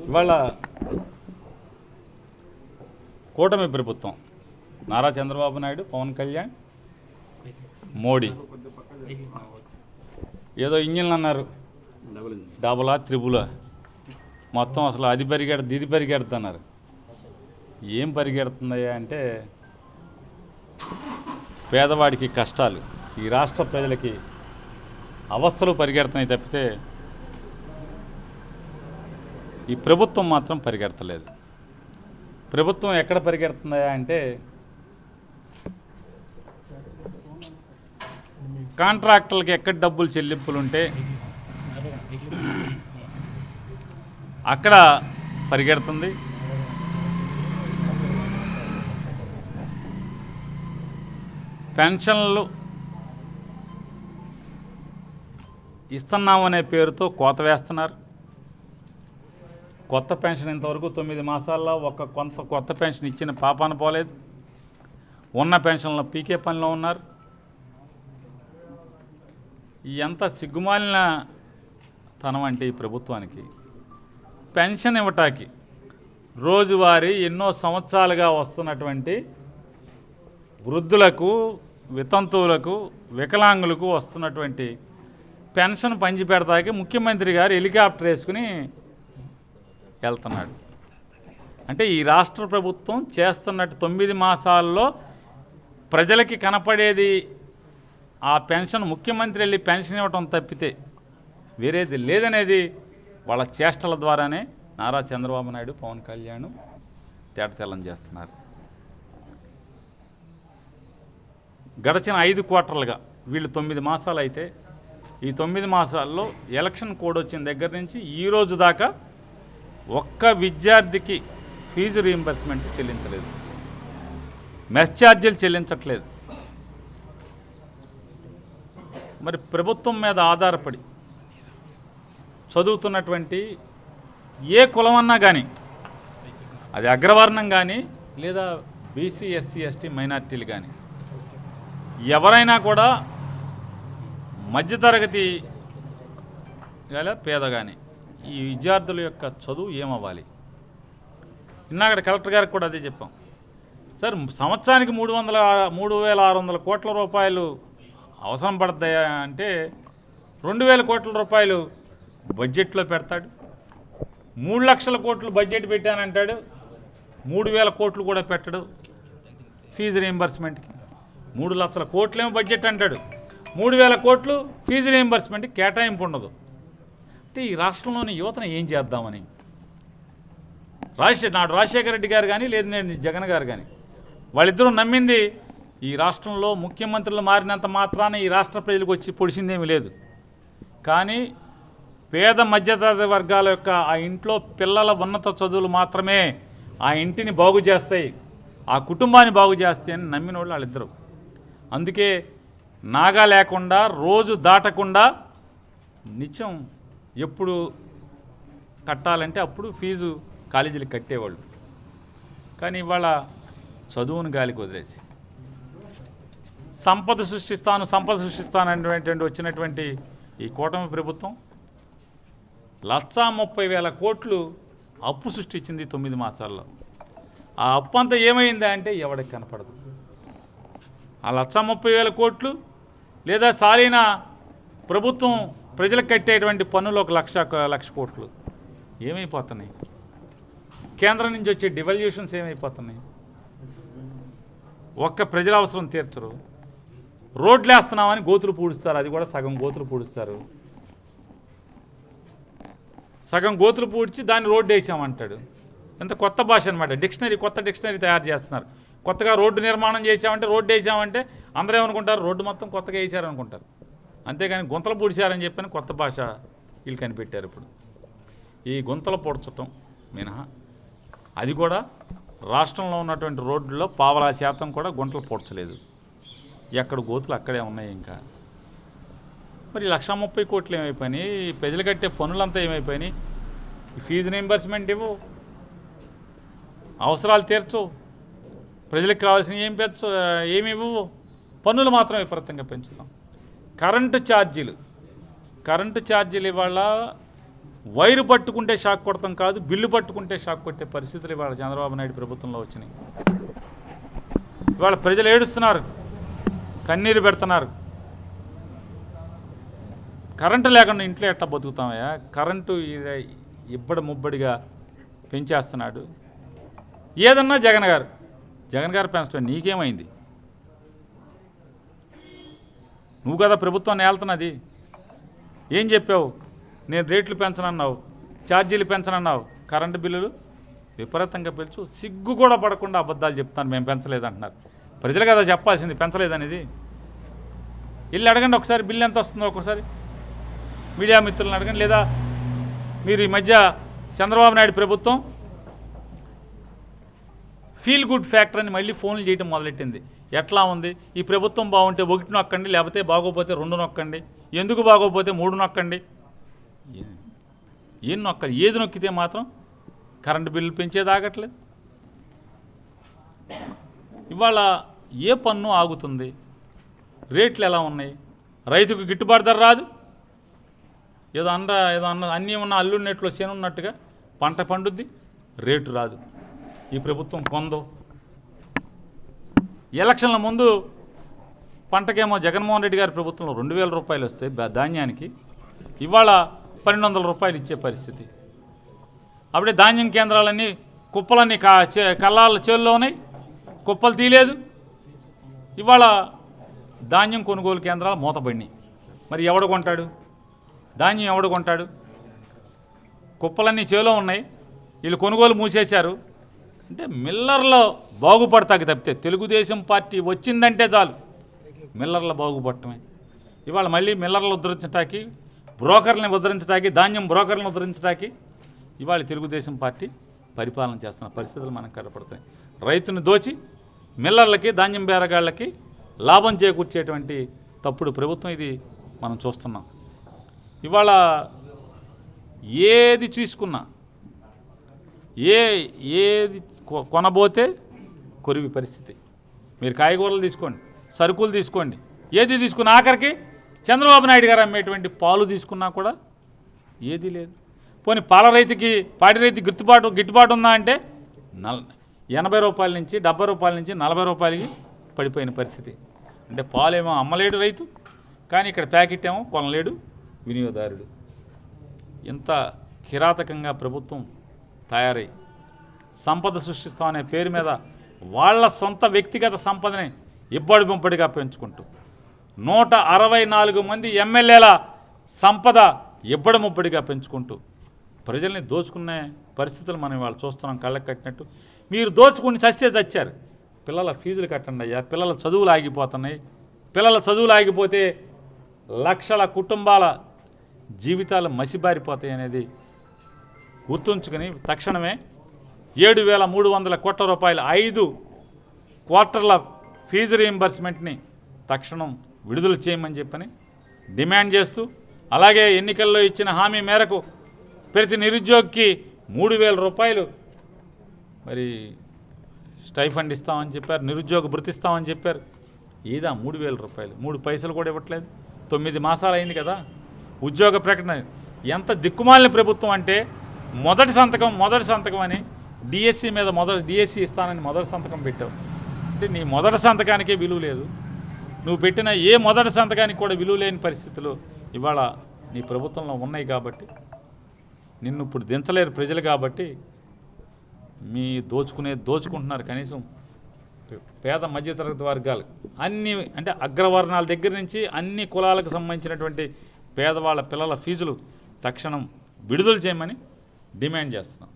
ఇవాళ కూటమి ప్రభుత్వం నారా చంద్రబాబు నాయుడు, పవన్ కళ్యాణ్, మోడీ ఏదో ఇంజిన్లు అన్నారు, డబులా త్రిబులా, మొత్తం అసలు అది ఇది పరిగెడుతున్నారు. ఏం పరిగెడుతుందయ్యా అంటే పేదవాడికి కష్టాలు, ఈ రాష్ట్ర ప్రజలకి అవస్థలు పరిగెడుతున్నాయి తప్పితే ఈ ప్రభుత్వం మాత్రం పరిగెడతలేదు. ప్రభుత్వం ఎక్కడ పరిగెడుతుందా అంటే కాంట్రాక్టర్లకి ఎక్కడ డబ్బులు చెల్లింపులు ఉంటే అక్కడ పరిగెడుతుంది. పెన్షన్లు ఇస్తున్నామనే పేరుతో కోత వేస్తున్నారు. కొత్త పెన్షన్ ఇంతవరకు 9 మాసాల్లో కొత్త పెన్షన్ ఇచ్చిన పాపాన పోలేదు. ఉన్న పెన్షన్లో పీకే పనిలో ఉన్నారు. ఎంత సిగ్గుమాలిన తనం అంటే ఈ ప్రభుత్వానికి. పెన్షన్ ఇవ్వటానికి రోజువారీ ఎన్నో సంవత్సరాలుగా వస్తున్నటువంటి వృద్ధులకు, వితంతువులకు, వికలాంగులకు వస్తున్నటువంటి పెన్షన్ పంచిపెడతాకి ముఖ్యమంత్రి గారు హెలికాప్టర్ వేసుకుని వెళ్తున్నాడు. అంటే ఈ రాష్ట్ర ప్రభుత్వం చేస్తున్నట్టు 9 మాసాల్లో ప్రజలకి కనపడేది ఆ పెన్షన్, ముఖ్యమంత్రి వెళ్ళి పెన్షన్ ఇవ్వటం తప్పితే వేరేది లేదనేది వాళ్ళ చేష్టల ద్వారానే నారా చంద్రబాబు నాయుడు, పవన్ కళ్యాణ్ తేటతెల్లం చేస్తున్నారు. గడిచిన 5 క్వార్టర్లుగా వీళ్ళు 9 మాసాలు అయితే ఈ 9 మాసాల్లో ఎలక్షన్ కోడ్ వచ్చిన దగ్గర నుంచి ఈ రోజు దాకా ఒక్క విద్యార్థికి ఫీజు రీయింబర్స్మెంట్ చెల్లించలేదు, మెస్ ఛార్జీలు చెల్లించట్లేదు. మరి ప్రభుత్వం మీద ఆధారపడి చదువుతున్నటువంటి ఏ కులమన్నా కానీ, అది అగ్రవర్ణం కానీ లేదా బీసీ, ఎస్సీ, ఎస్టీ, మైనార్టీలు కానీ, ఎవరైనా కూడా మధ్యతరగతి కానీ పేద కానీ ఈ విద్యార్థుల యొక్క చదువు ఏమవ్వాలి? ఇందాక కలెక్టర్ గారికి కూడా అదే చెప్పాం. సార్, సంవత్సరానికి 3,600 కోట్ల రూపాయలు అవసరం పడతాయా అంటే 2,000 కోట్ల రూపాయలు బడ్జెట్లో పెడతాడు. 3 లక్షల కోట్లు బడ్జెట్ పెట్టానంటాడు, 3,000 కోట్లు కూడా పెట్టడు ఫీజు రీయింబర్స్మెంట్కి. 3 లక్షల కోట్లేమో బడ్జెట్ అంటాడు, 3,000 కోట్లు ఫీజు రీయింబర్స్మెంట్కి కేటాయింపు ఉండదు. అంటే ఈ రాష్ట్రంలోని యువతను ఏం చేద్దామని నాడు రాజశేఖర రెడ్డి గారు కానీ లేదు నేను జగన్ గారు కానీ వాళ్ళిద్దరూ నమ్మింది ఈ రాష్ట్రంలో ముఖ్యమంత్రులు మారినంత మాత్రాన ఈ రాష్ట్ర ప్రజలకు వచ్చి పొడిచిందేమీ లేదు. కానీ పేద మధ్యతరగతి వర్గాల యొక్క ఆ ఇంట్లో పిల్లల ఉన్నత చదువులు మాత్రమే ఆ ఇంటిని బాగు చేస్తాయి, ఆ కుటుంబాన్ని బాగు చేస్తాయని నమ్మిన వాళ్ళు వాళ్ళిద్దరూ. అందుకే నాగా లేకుండా, రోజు దాటకుండా నిత్యం ఎప్పుడు కట్టాలంటే అప్పుడు ఫీజు కాలేజీలకు కట్టేవాళ్ళు. కానీ ఇవాళ చదువును గాలికి వదిలేసి సంపద సృష్టిస్తాను అనేటువంటి వచ్చినటువంటి ఈ కూటమి ప్రభుత్వం 1,30,000 కోట్లు అప్పు సృష్టించింది 9 మాసాల్లో. ఆ అప్పు అంతా ఏమైందా అంటే ఎవరికి కనపడదు. ఆ 1,30,000 కోట్లు లేదా సాలిన ప్రభుత్వం ప్రజలకు కట్టేటువంటి పన్నులు 1,00,000 కోట్లు ఏమైపోతున్నాయి? కేంద్రం నుంచి వచ్చే డివల్యూషన్స్ ఏమైపోతున్నాయి? ఒక్క ప్రజల అవసరం తీర్చరు. రోడ్లు వేస్తున్నామని గోతులు పూడుస్తారు, అది కూడా సగం గోతులు పూడుస్తారు. సగం గోతులు పూడ్చి దాన్ని రోడ్డు వేసామంటాడు. ఎంత కొత్త భాష అనమాట. కొత్త డిక్షనరీ తయారు చేస్తున్నారు. కొత్తగా రోడ్డు నిర్మాణం చేసామంటే, రోడ్డు వేసామంటే అందరూ ఏమనుకుంటారు, రోడ్డు మొత్తం కొత్తగా వేసారనుకుంటారు. అంతేగాని గుంతలు పూడ్చారని చెప్పని కొత్త భాష వీళ్ళు కనిపెట్టారు. ఇప్పుడు ఈ గుంతలు పూడ్చటం మినహా అది కూడా రాష్ట్రంలో ఉన్నటువంటి రోడ్లలో 15% కూడా గుంటలు పూడ్చలేదు. ఎక్కడ గోతులు అక్కడే ఉన్నాయి. ఇంకా మరి 1,30,000 కోట్లు ఏమైపోయినాయి? ప్రజలు కట్టే పనులంతా ఏమైపోయినాయి? ఫీజు రీయింబర్స్మెంట్ ఇవ్వు, అవసరాలు తీర్చు, ప్రజలకు కావాల్సిన ఏమి ఇవ్వవు, పన్నులు మాత్రం విపరీతంగా పెంచుతాం. కరెంటు ఛార్జీలు ఇవాళ వైరు పట్టుకుంటే షాక్ కొడతాం కాదు, బిల్లు పట్టుకుంటే షాక్ కొట్టే పరిస్థితులు ఇవాళ చంద్రబాబు నాయుడు ప్రభుత్వంలో వచ్చినాయి. ఇవాళ ప్రజలు ఏడుస్తున్నారు, కన్నీరు పెడుతున్నారు. కరెంటు లేకుండా ఇంట్లో ఎట్టా బతుకుతామయ్యా? కరెంటు ఇబ్బడి ముబ్బడిగా పెంచేస్తున్నాడు. ఏదన్నా జగన్ గారు పెంచడం నీకేమైంది? నువ్వు కదా ప్రభుత్వాన్ని ఏళ్తున్నది. ఏం చెప్పావు? నేను రేట్లు పెంచనన్నావు, ఛార్జీలు పెంచనన్నావు, కరెంటు బిల్లులు విపరీతంగా పెంచు. సిగ్గు కూడా పడకుండా అబద్ధాలు చెప్తాను, మేము పెంచలేదంటున్నారు. ప్రజలు కదా చెప్పాల్సింది పెంచలేదనేది. వెళ్ళి అడగండి ఒకసారి, బిల్లు ఎంత వస్తుందో ఒకసారి మీడియా మిత్రులను అడగండి. లేదా మీరు ఈ మధ్య చంద్రబాబు నాయుడు ప్రభుత్వం ఫీల్ గుడ్ ఫ్యాక్టర్ అని మళ్ళీ ఫోన్లు చేయడం మొదలెట్టింది. ఎట్లా ఉంది ఈ ప్రభుత్వం? బాగుంటే 1 నొక్కండి, లేకపోతే బాగోపోతే 2 నొక్కండి, ఎందుకు బాగోపోతే 3 నొక్కండి. ఏం నొక్కాలి? ఏది నొక్కితే మాత్రం కరెంటు బిల్లు పెంచేది ఆగట్లేదు. ఇవాళ ఏ పన్ను ఆగుతుంది? రేట్లు ఎలా ఉన్నాయి? రైతుకు గిట్టుబాటు ధర రాదు. ఏదో అన్నీ ఉన్న అల్లున్నట్లు చేనున్నట్టుగా పంట పండుద్ది, రేటు రాదు. ఈ ప్రభుత్వం కొందో. ఎలక్షన్ల ముందు పంటకేమో జగన్మోహన్ రెడ్డి గారి ప్రభుత్వంలో 2000 రూపాయలు వస్తాయి ధాన్యానికి, ఇవాళ 1200 రూపాయలు ఇచ్చే పరిస్థితి. అప్పుడే ధాన్యం కేంద్రాలన్నీ కుప్పలన్నీ కల్లాల చేల్లో ఉన్నాయి, కుప్పలు తీయలేదు. ఇవాళ ధాన్యం కొనుగోలు కేంద్రాలు మూతబడినాయి. మరి ఎవడు కొంటాడు ధాన్యం? ఎవడు కొంటాడు? కుప్పలన్నీ చేలో ఉన్నాయి, వీళ్ళు కొనుగోలు మూసేశారు. అంటే మిల్లర్లో బాగుపడతాకి తప్పితే తెలుగుదేశం పార్టీ వచ్చిందంటే చాలు మిల్లర్ల బాగుపడటమే. ఇవాళ మళ్ళీ మిల్లర్లు ఉద్ధరించడానికి, బ్రోకర్లని ఉద్ధరించడానికి, ధాన్యం బ్రోకర్లను ఉద్ధరించడానికి ఇవాళ తెలుగుదేశం పార్టీ పరిపాలన చేస్తున్న పరిస్థితులు మనకు కనపడతాయి. రైతును దోచి మిల్లర్లకి, ధాన్యం బేరగాళ్ళకి లాభం చేకూర్చేటువంటి తప్పుడు ప్రభుత్వం ఇది మనం చూస్తున్నాం. ఇవాళ ఏది చూసుకున్నా, ఏది కొనబోతే కొరివి పరిస్థితి. మీరు కాయగూరలు తీసుకోండి, సరుకులు తీసుకోండి, ఏది తీసుకున్నా ఆఖరికి చంద్రబాబు నాయుడు గారు అమ్మేటువంటి పాలు తీసుకున్నా కూడా ఏదీ లేదు. పోనీ పాల రైతుకి, పాడి రైతుకి గిట్టుబాటు ఉందా అంటే 80 రూపాయల నుంచి 70 రూపాయల నుంచి 40 రూపాయలకి పడిపోయిన పరిస్థితి. అంటే పాలేమో అమ్మలేడు రైతు, కానీ ఇక్కడ ప్యాకెట్ ఏమో కొనలేడు వినియోగదారుడు. ఇంత కిరాతకంగా ప్రభుత్వం తయారై సంపద సృష్టిస్తామనే పేరు మీద వాళ్ళ సొంత వ్యక్తిగత సంపదని ఇబ్బడిబొంపడిగా పెంచుకుంటూ 164 మంది ఎమ్మెల్యేల సంపద ఇబ్బడి ముబ్బడిగా పెంచుకుంటూ ప్రజల్ని దోచుకునే పరిస్థితులు మనం వాళ్ళు చూస్తున్నాం కళ్ళకు కట్టినట్టు. మీరు దోచుకుని చస్తే చచ్చారు. పిల్లల ఫీజులు కట్టండి అయ్యా, పిల్లల చదువులు ఆగిపోతున్నాయి. పిల్లల చదువులు ఆగిపోతే లక్షల కుటుంబాల జీవితాలు మసిబారిపోతాయి అనేది గుర్తుంచుకొని తక్షణమే 7,300 కోట్ల రూపాయల 5 క్వార్టర్ల ఫీజు రీయింబర్స్మెంట్ని తక్షణం విడుదల చేయమని చెప్పని డిమాండ్ చేస్తూ, అలాగే ఎన్నికల్లో ఇచ్చిన హామీ మేరకు ప్రతి నిరుద్యోగికి 3,000 రూపాయలు మరి స్టైఫండ్ ఇస్తామని చెప్పారు, నిరుద్యోగ భృతి ఇస్తామని చెప్పారు. ఏదా 3,000 రూపాయలు? 3 పైసలు కూడా ఇవ్వట్లేదు. 9 మాసాలు అయింది కదా ఉద్యోగ ప్రకటన. ఎంత దిక్కుమాలిన ప్రభుత్వం అంటే మొదటి సంతకం అని డిఎస్సి మీద డిఎస్సి ఇస్తానని మొదటి సంతకం పెట్టావు. అంటే నీ మొదటి సంతకానికే విలువ లేదు. నువ్వు పెట్టిన ఏ మొదటి సంతకానికి కూడా విలువ లేని పరిస్థితులు ఇవాళ నీ ప్రభుత్వంలో ఉన్నాయి. కాబట్టి నిన్ను ఇప్పుడు దించలేరు ప్రజలు. కాబట్టి మీ దోచుకుంటున్నారు. కనీసం పేద మధ్యతరగతి వర్గాలు అన్ని, అంటే అగ్రవర్ణాల దగ్గర నుంచి అన్ని కులాలకు సంబంధించినటువంటి పేదవాళ్ళ పిల్లల ఫీజులు తక్షణం విడుదల చేయమని డిమాండ్ చేస్తున్నాం.